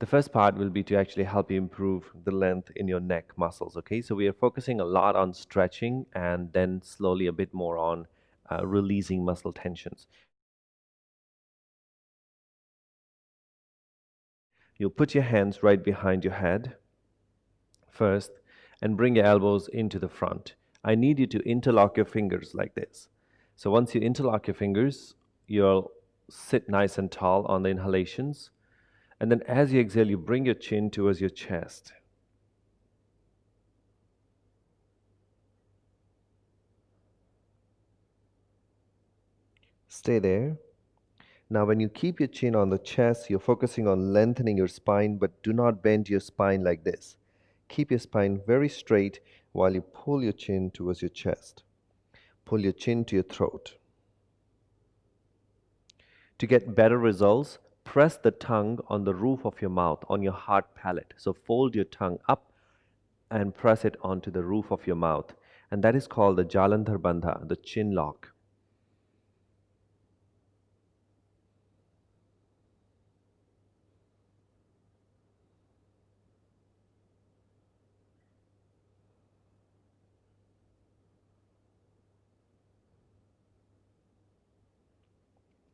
The first part will be to actually help you improve the length in your neck muscles. Okay, so we are focusing a lot on stretching and then slowly a bit more on releasing muscle tensions. You'll put your hands right behind your head first and bring your elbows into the front. I need you to interlock your fingers like this. So once you interlock your fingers, you'll sit nice and tall on the inhalations. And then as you exhale, you bring your chin towards your chest. Stay there. Now, when you keep your chin on the chest, you're focusing on lengthening your spine, but do not bend your spine like this. Keep your spine very straight while you pull your chin towards your chest. Pull your chin to your throat. To get better results, press the tongue on the roof of your mouth, on your hard palate. So fold your tongue up and press it onto the roof of your mouth. And that is called the Jalandhar Bandha, the chin lock.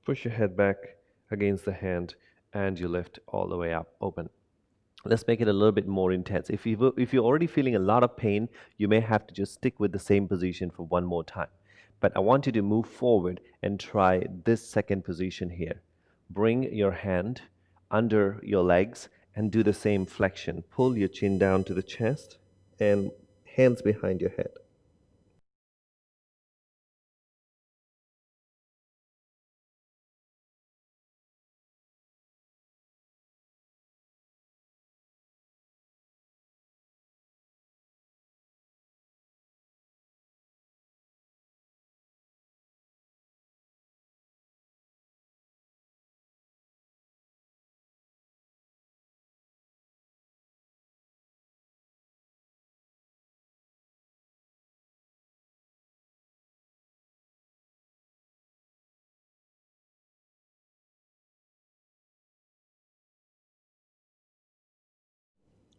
Push your head back against the hand and you lift all the way up, open. Let's make it a little bit more intense. If you're already feeling a lot of pain, you may have to just stick with the same position for one more time. But I want you to move forward and try this second position here. Bring your hand under your legs and do the same flexion. Pull your chin down to the chest and hands behind your head.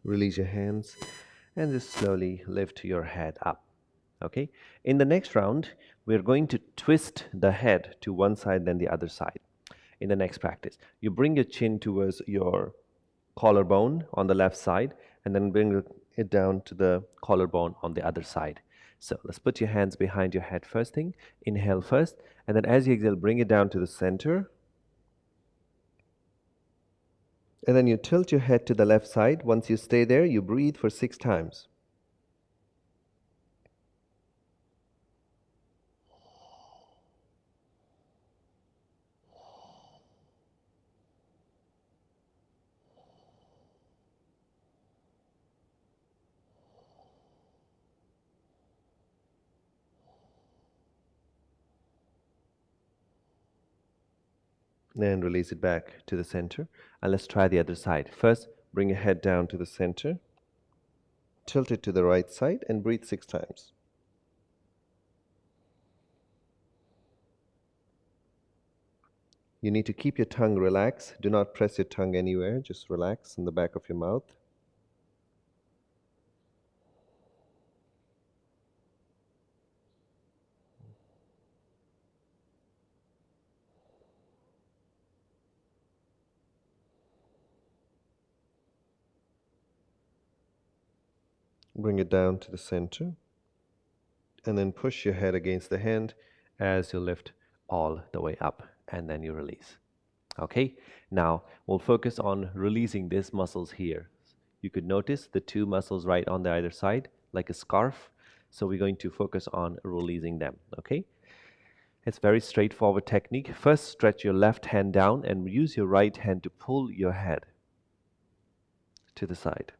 Release your hands and just slowly lift your head up. Okay. In the next round, we're going to twist the head to one side, then the other side. In the next practice, you bring your chin towards your collarbone on the left side and then bring it down to the collarbone on the other side. So let's put your hands behind your head first thing. Inhale first, and then as you exhale, bring it down to the center. And then you tilt your head to the left side. Once you stay there, you breathe for 6 times. And release it back to the center. And let's try the other side. First, bring your head down to the center. Tilt it to the right side and breathe 6 times. You need to keep your tongue relaxed. Do not press your tongue anywhere. Just relax in the back of your mouth. Bring it down to the center. And then push your head against the hand as you lift all the way up. And then you release. Okay, now we'll focus on releasing these muscles here. You could notice the 2 muscles right on the either side, like a scarf. So we're going to focus on releasing them. Okay, it's very straightforward technique. First, stretch your left hand down and use your right hand to pull your head to the side.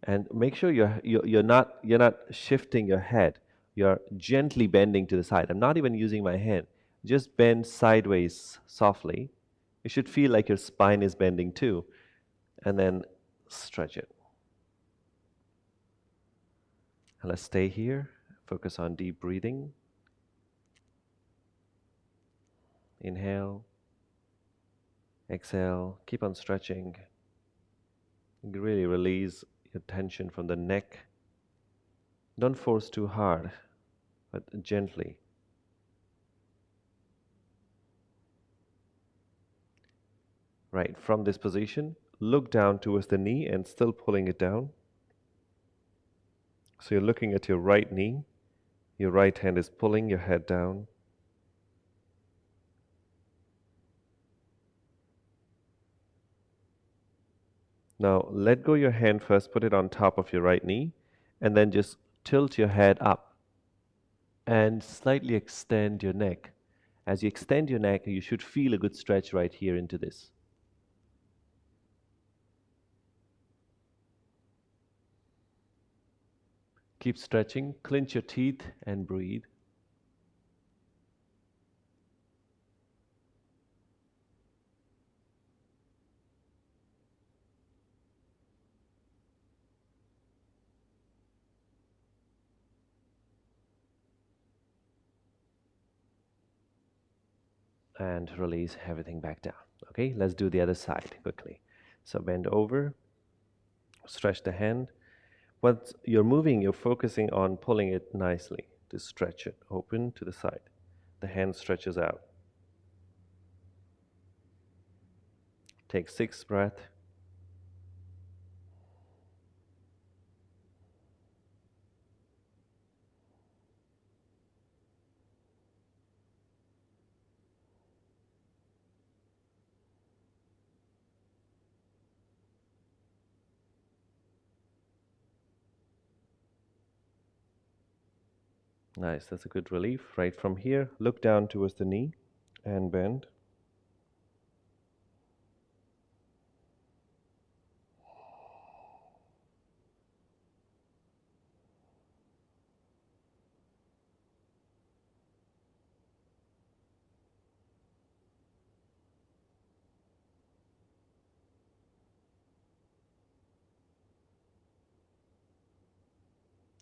And make sure you're not shifting your head. You're gently bending to the side. I'm not even using my hand. Just bend sideways softly. You should feel like your spine is bending too. And then stretch it. And let's stay here. Focus on deep breathing. Inhale. Exhale, keep on stretching. Really release your tension from the neck. Don't force too hard, but gently. Right, from this position, look down towards the knee and still pulling it down. So you're looking at your right knee. Your right hand is pulling your head down. Now let go your hand first, put it on top of your right knee, and then just tilt your head up and slightly extend your neck. As you extend your neck, you should feel a good stretch right here into this. Keep stretching, clench your teeth and breathe. And release everything back down. Okay, let's do the other side quickly. So bend over, stretch the hand. Once you're moving, you're focusing on pulling it nicely to stretch it open to the side. The hand stretches out. Take 6 breaths. Nice, that's a good relief. Right from here, look down towards the knee and bend.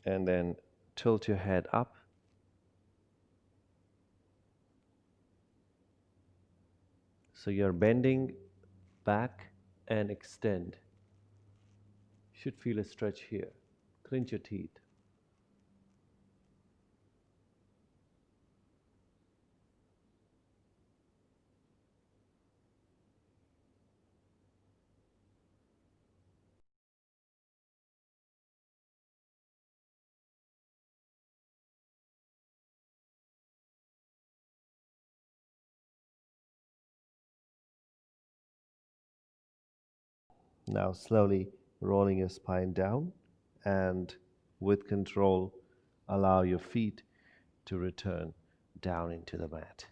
And then tilt your head up. So you're bending back and extend. You should feel a stretch here. Clench your teeth. Now slowly rolling your spine down and with control allow your feet to return down into the mat.